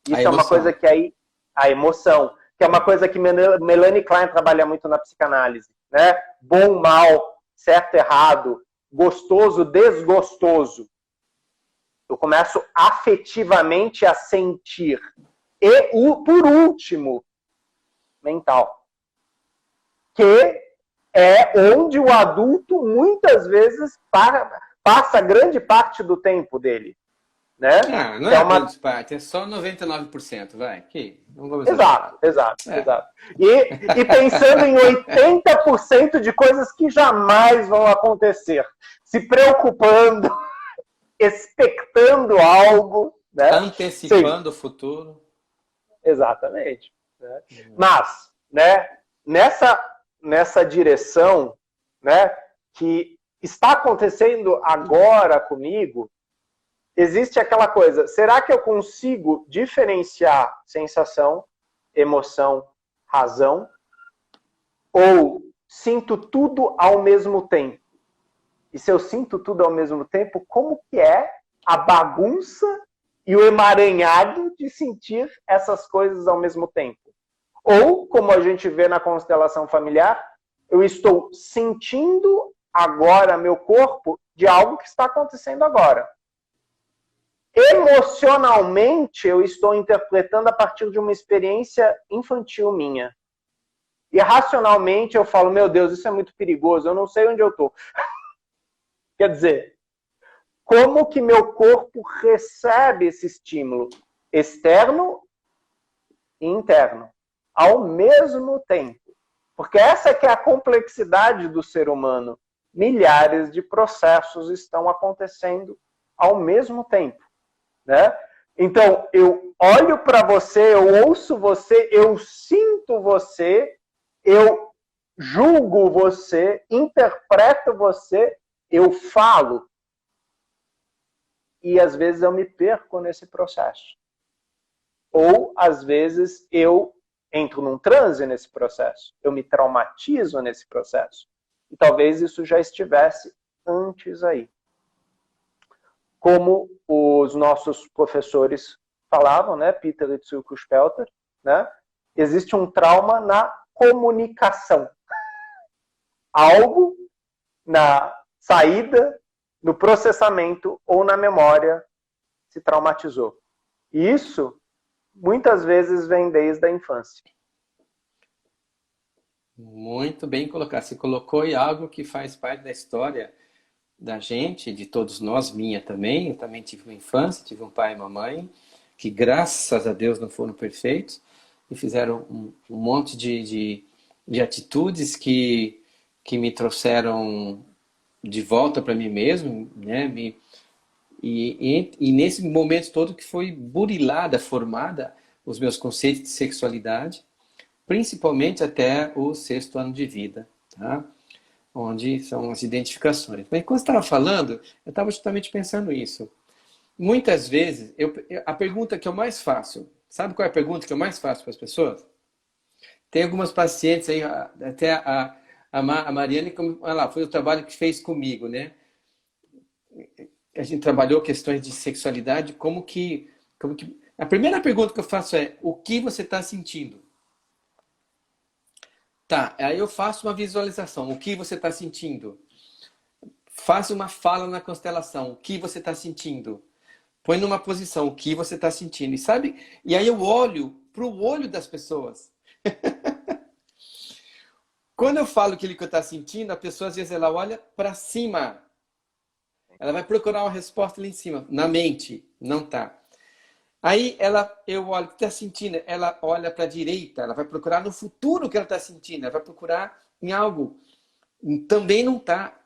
Isso é uma coisa que aí, a emoção, que é uma coisa que Melanie Klein trabalha muito na psicanálise, né? Bom, mal, certo, errado, gostoso, desgostoso. Eu começo afetivamente a sentir. E, por último, mental. Que é onde o adulto, muitas vezes, passa grande parte do tempo dele. Né? Não é uma grande parte, é só 99%, vai. Não vamos exato. E pensando em 80% de coisas que jamais vão acontecer. Se preocupando, expectando algo, né? Antecipando o futuro. Exatamente. Né? Mas, né, nessa direção, né, que está acontecendo agora comigo, existe aquela coisa, será que eu consigo diferenciar sensação, emoção, razão? Ou sinto tudo ao mesmo tempo? E se eu sinto tudo ao mesmo tempo, como que é a bagunça e o emaranhado de sentir essas coisas ao mesmo tempo? Ou, como a gente vê na constelação familiar, eu estou sentindo agora meu corpo de algo que está acontecendo agora. Emocionalmente, eu estou interpretando a partir de uma experiência infantil minha. E racionalmente eu falo, meu Deus, isso é muito perigoso, eu não sei onde eu estou. Quer dizer, como que meu corpo recebe esse estímulo externo e interno, ao mesmo tempo? Porque essa que é a complexidade do ser humano. Milhares de processos estão acontecendo ao mesmo tempo. Né? Então, eu olho para você, eu ouço você, eu sinto você, eu julgo você, interpreto você, eu falo. E às vezes eu me perco nesse processo. Ou às vezes eu entro num transe nesse processo. Eu me traumatizo nesse processo. E talvez isso já estivesse antes aí. Como os nossos professores falavam, né, Peter e Tsuko Spelter, né, existe um trauma na comunicação. Algo na saída, no processamento ou na memória se traumatizou. E isso, muitas vezes, vem desde a infância. Muito bem colocado. Você colocou aí algo que faz parte da história da gente, de todos nós, minha também. Eu também tive uma infância, tive um pai e uma mãe, que graças a Deus não foram perfeitos, e fizeram um monte de atitudes que me trouxeram de volta para mim mesmo, né? E nesse momento todo que foi burilada, formada os meus conceitos de sexualidade, principalmente até o 6º ano de vida, tá? Onde são as identificações. Mas quando você estava falando, eu estava justamente pensando isso. Muitas vezes, a pergunta que eu mais faço, sabe qual é a pergunta que eu mais faço para as pessoas? Tem algumas pacientes aí, até a Mariane, olha lá, foi o trabalho que fez comigo, né? A gente trabalhou questões de sexualidade, como que... A primeira pergunta que eu faço é, o que você está sentindo? Tá, aí eu faço uma visualização, o que você está sentindo? Faço uma fala na constelação, o que você está sentindo? Põe numa posição, o que você está sentindo? E sabe? E aí eu olho para o olho das pessoas. Quando eu falo aquilo que eu estou sentindo, a pessoa às vezes ela olha para cima. Ela vai procurar uma resposta ali em cima, na mente, não tá. Aí eu olho o que está sentindo, ela olha para a direita, ela vai procurar no futuro o que ela está sentindo, ela vai procurar em algo, também não está.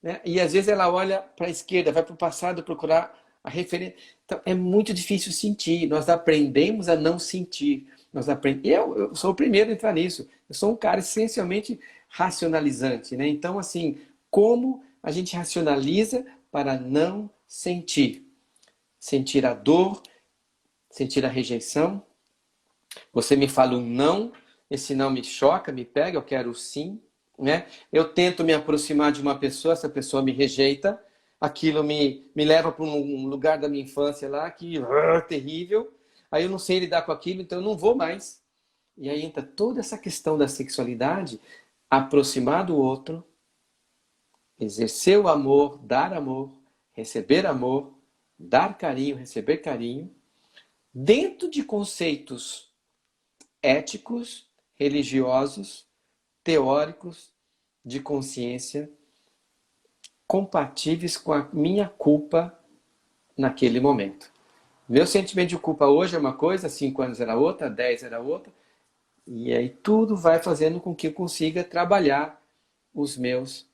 Né? E às vezes ela olha para a esquerda, vai para o passado procurar a referência. Então é muito difícil sentir, nós aprendemos a não sentir. Eu sou o primeiro a entrar nisso, eu sou um cara essencialmente racionalizante. Né? Então assim, como a gente racionaliza para não sentir? Sentir a dor, sentir a rejeição. Você me fala um não, esse não me choca, me pega, eu quero o sim. Né? Eu tento me aproximar de uma pessoa, essa pessoa me rejeita, aquilo me leva para um lugar da minha infância lá, que terrível. Aí eu não sei lidar com aquilo, então eu não vou mais. E aí entra toda essa questão da sexualidade, aproximar do outro, exercer o amor, receber amor, dar carinho, receber carinho, dentro de conceitos éticos, religiosos, teóricos, de consciência, compatíveis com a minha culpa naquele momento. Meu sentimento de culpa hoje é uma coisa, 5 anos era outra, 10 era outra, e aí tudo vai fazendo com que eu consiga trabalhar os meus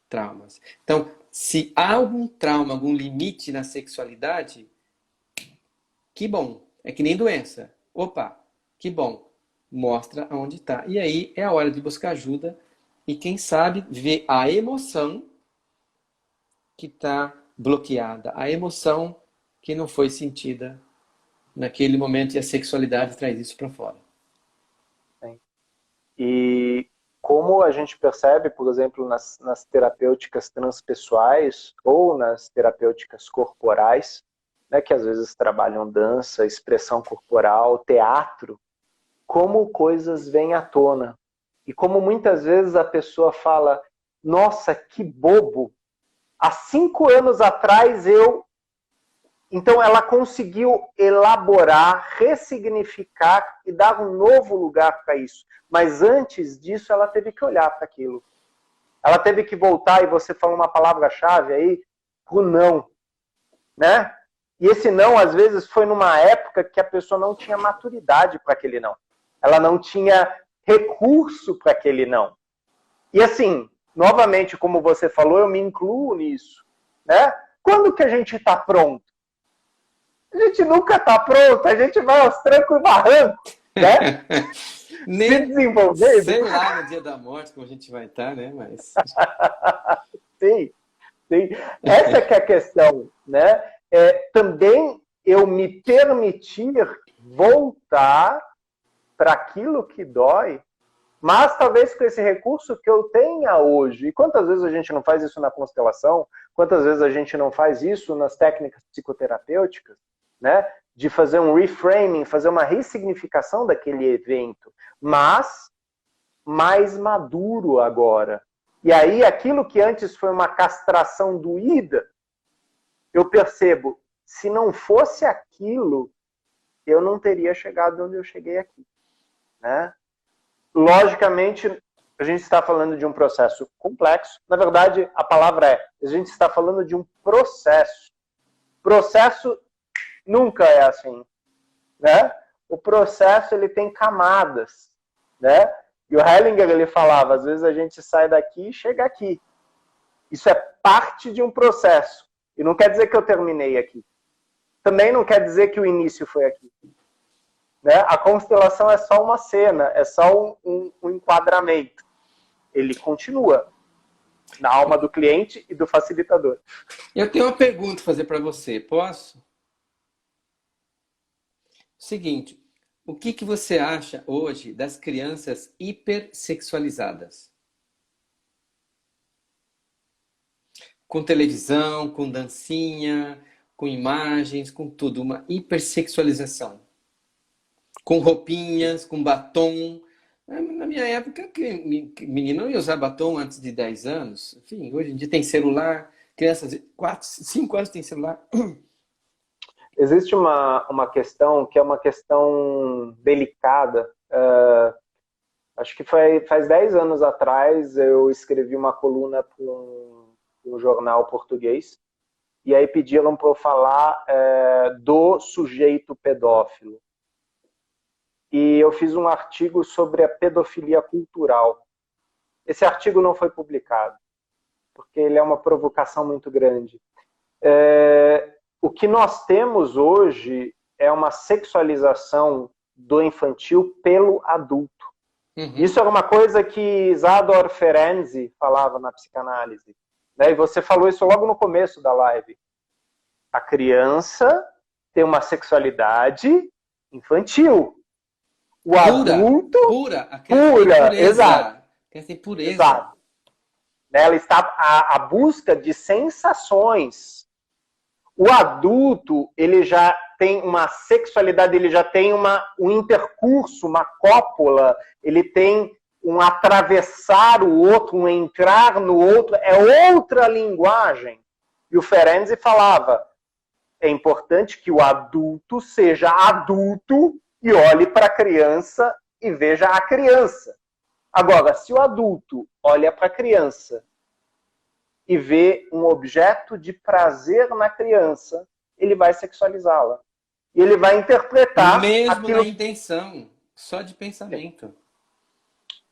traumas. Então, se há algum trauma, algum limite na sexualidade, que bom, é que nem doença. Opa, que bom, mostra aonde está. E aí é a hora de buscar ajuda e quem sabe ver a emoção que está bloqueada, a emoção que não foi sentida naquele momento e a sexualidade traz isso para fora. E como a gente percebe, por exemplo, nas terapêuticas transpessoais ou nas terapêuticas corporais, né, que às vezes trabalham dança, expressão corporal, teatro, como coisas vêm à tona. E como muitas vezes a pessoa fala, nossa, que bobo, há 5 anos atrás eu... Então ela conseguiu elaborar, ressignificar e dar um novo lugar para isso. Mas antes disso ela teve que olhar para aquilo. Ela teve que voltar, e você falou uma palavra-chave aí, pro não. Né? E esse não, às vezes, foi numa época que a pessoa não tinha maturidade para aquele não. Ela não tinha recurso para aquele não. E assim, novamente, como você falou, eu me incluo nisso. Né? Quando que a gente está pronto? A gente nunca está pronto, a gente vai aos trancos e barrancos. né? Se Nem, desenvolvendo. sei lá no dia da morte como a gente vai estar, né? Mas Sim, sim. Essa que é a questão, né? Também eu me permitir voltar para aquilo que dói, mas talvez com esse recurso que eu tenha hoje. E quantas vezes a gente não faz isso na constelação? Quantas vezes a gente não faz isso nas técnicas psicoterapêuticas, né? De fazer um reframing, fazer uma ressignificação daquele evento, mas mais maduro agora. E aí, aquilo que antes foi uma castração doída, eu percebo, se não fosse aquilo, eu não teria chegado onde eu cheguei aqui, né? Logicamente, a gente está falando de um processo complexo. Na verdade, a palavra a gente está falando de um processo. Processo nunca é assim, né? O processo, ele tem camadas, né? E o Hellinger, ele falava, às vezes a gente sai daqui e chega aqui. Isso é parte de um processo. E não quer dizer que eu terminei aqui. Também não quer dizer que o início foi aqui. Né? A constelação é só uma cena, é só um enquadramento. Ele continua na alma do cliente e do facilitador. eu tenho uma pergunta a fazer para você, posso? Seguinte, o que que você acha hoje das crianças hipersexualizadas? Com televisão, com dancinha, com imagens, com tudo, uma hipersexualização. Com roupinhas, com batom. Na minha época, menino não ia usar batom antes de 10 anos. Enfim, hoje em dia tem celular, crianças de 4, 5 anos têm celular. Existe uma questão que é uma questão delicada. Acho que faz 10 anos atrás eu escrevi uma coluna para um jornal português e aí pediram para eu falar do sujeito pedófilo. E eu fiz um artigo sobre a pedofilia cultural. Esse artigo não foi publicado, porque ele é uma provocação muito grande. O que nós temos hoje é uma sexualização do infantil pelo adulto. Uhum. Isso é uma coisa que Isadora Ferenczi falava na psicanálise. Né? E você falou isso logo no começo da live. A criança tem uma sexualidade infantil. O pura, adulto... Pura. A criança tem pureza. Exato. A criança tem pureza. Exato. Ela está à busca de sensações. O adulto, ele já tem uma sexualidade, ele já tem um intercurso, uma cópula, ele tem um atravessar o outro, um entrar no outro, é outra linguagem. E o Ferenczi falava, é importante que o adulto seja adulto e olhe para a criança e veja a criança. Agora, se o adulto olha para a criança e vê um objeto de prazer na criança, ele vai sexualizá-la. E ele vai interpretar... Mesmo aquilo... na intenção, só de pensamento.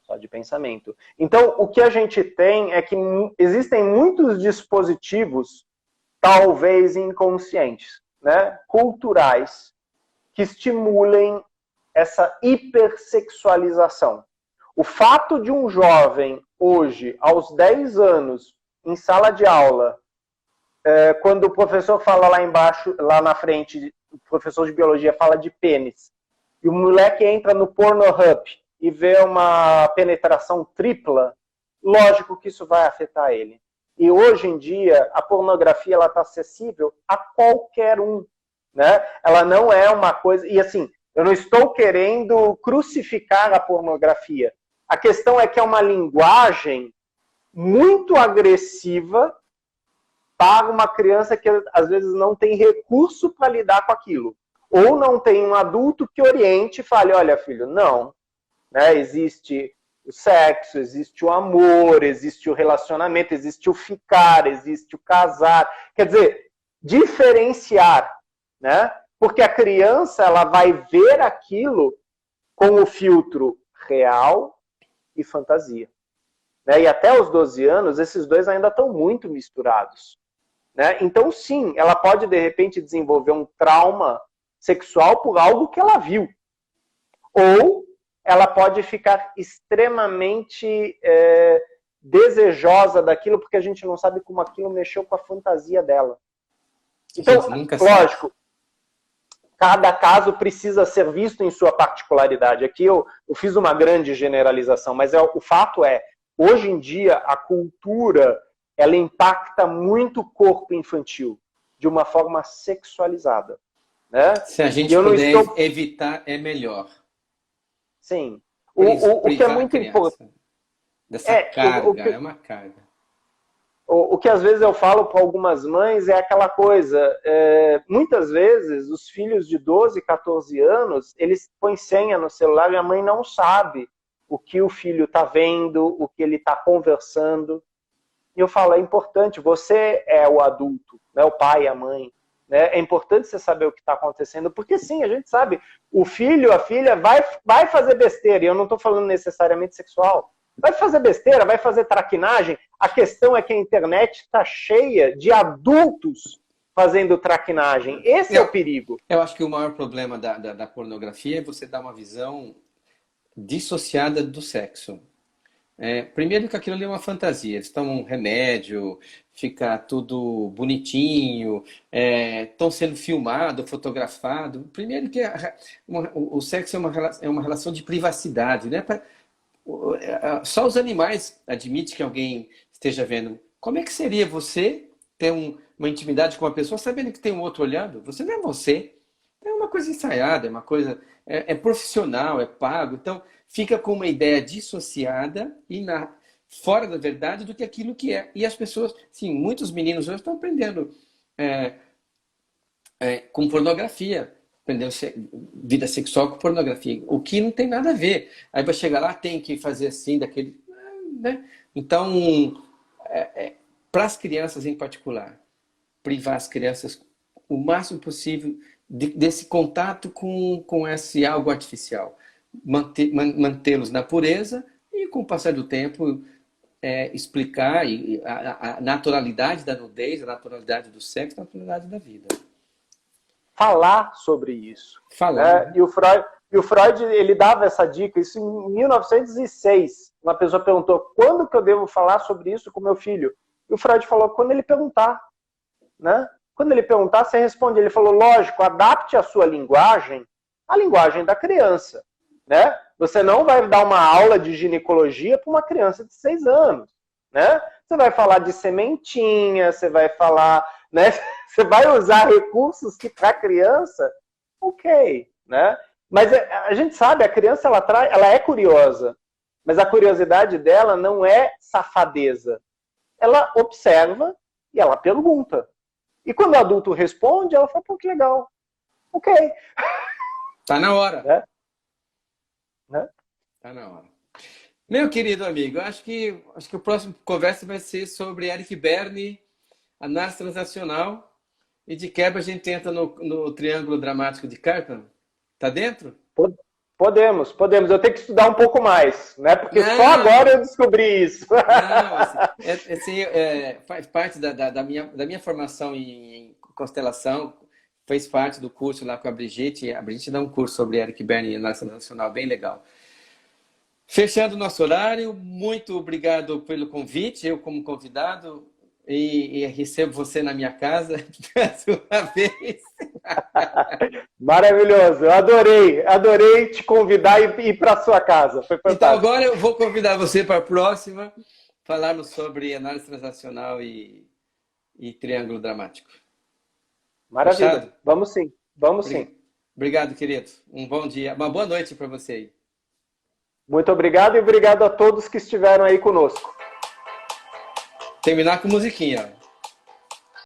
Só de pensamento. Então, o que a gente tem é que existem muitos dispositivos, talvez inconscientes, né, culturais, que estimulem essa hipersexualização. O fato de um jovem, hoje, aos 10 anos, em sala de aula, quando o professor fala lá embaixo, lá na frente, o professor de biologia fala de pênis, e o moleque entra no Pornhub e vê uma penetração tripla, lógico que isso vai afetar ele. E hoje em dia, a pornografia está acessível a qualquer um. Né? Ela não é uma coisa... E assim, eu não estou querendo crucificar a pornografia. A questão é que é uma linguagem muito agressiva para uma criança que às vezes não tem recurso para lidar com aquilo. Ou não tem um adulto que oriente e fale, olha filho, não. Né? Existe o sexo, existe o amor, existe o relacionamento, existe o ficar, existe o casar. Quer dizer, diferenciar, né? Porque a criança ela vai ver aquilo com o filtro real e fantasia. Né? E até os 12 anos, esses dois ainda estão muito misturados. Né? Então, sim, ela pode, de repente, desenvolver um trauma sexual por algo que ela viu. Ou ela pode ficar extremamente desejosa daquilo, porque a gente não sabe como aquilo mexeu com a fantasia dela. Então, lógico, cada caso precisa ser visto em sua particularidade. Aqui eu fiz uma grande generalização, mas o fato é, hoje em dia, a cultura, ela impacta muito o corpo infantil, de uma forma sexualizada. Né? Se a gente puder evitar, é melhor. Sim. O que é muito importante. Dessa carga, é uma carga. O que às vezes eu falo para algumas mães é aquela coisa, muitas vezes os filhos de 12, 14 anos, eles põem senha no celular e a mãe não sabe o que o filho está vendo, o que ele está conversando. E eu falo, é importante, você é o adulto, né, o pai, a mãe. Né? É importante você saber o que está acontecendo, porque sim, a gente sabe, o filho, a filha vai fazer besteira, e eu não estou falando necessariamente sexual. Vai fazer besteira, vai fazer traquinagem. A questão é que a internet está cheia de adultos fazendo traquinagem. Esse é o perigo. Eu acho que o maior problema da pornografia é você dar uma visão dissociada do sexo. Primeiro que aquilo ali é uma fantasia. Eles tomam um remédio, fica tudo bonitinho, estão sendo filmado, fotografado. Primeiro que o sexo é uma relação de privacidade, né? Só os animais admitem que alguém esteja vendo. Como é que seria você ter uma intimidade com uma pessoa sabendo que tem um outro olhando? Você não é você. É uma coisa ensaiada, é uma coisa... É profissional, é pago. Então, fica com uma ideia dissociada e fora da verdade do que aquilo que é. E as pessoas... Sim, muitos meninos hoje estão aprendendo com pornografia. Aprendeu vida sexual com pornografia, o que não tem nada a ver. Aí vai chegar lá, tem que fazer assim, daquele... Né? Então, para as crianças em particular, privar as crianças o máximo possível desse contato com esse algo artificial. Mantê-los na pureza e, com o passar do tempo, explicar a naturalidade da nudez, a naturalidade do sexo, a naturalidade da vida. Falar sobre isso. Falar. Né? E o Freud, ele dava essa dica, isso em 1906. Uma pessoa perguntou, quando que eu devo falar sobre isso com meu filho? E o Freud falou, quando ele perguntar. Né? Quando ele perguntar, você responde. Ele falou, lógico, adapte a sua linguagem à linguagem da criança. Né? Você não vai dar uma aula de ginecologia para uma criança de 6 anos. Né? Você vai falar de sementinha, você vai falar... Né? Você vai usar recursos que para a criança, ok, né? Mas a gente sabe, a criança ela é curiosa, mas a curiosidade dela não é safadeza. Ela observa e ela pergunta. E quando o adulto responde, ela fala, pô, que legal. Ok. Tá na hora. Né? Tá na hora. Meu querido amigo, acho que o próximo conversa vai ser sobre Eric Berne, análise transacional, e de quebra a gente entra no triângulo dramático de Karpman. Tá dentro? Podemos. Eu tenho que estudar um pouco mais, né? Porque só agora eu descobri isso. Não, faz parte da minha formação em constelação, fez parte do curso lá com a Brigitte. A Brigitte dá um curso sobre Eric Berne e análise transacional, bem legal. Fechando o nosso horário, muito obrigado pelo convite, eu como convidado. E recebo você na minha casa mais uma vez. Maravilhoso, eu adorei te convidar e ir para sua casa. Foi fantástico. Então agora eu vou convidar você para a próxima, falarmos sobre análise transacional e triângulo dramático. Maravilha, Fechado? Vamos sim. Obrigado, querido. Um bom dia, uma boa noite para você aí. Muito obrigado e obrigado a todos que estiveram aí conosco. Terminar com musiquinha.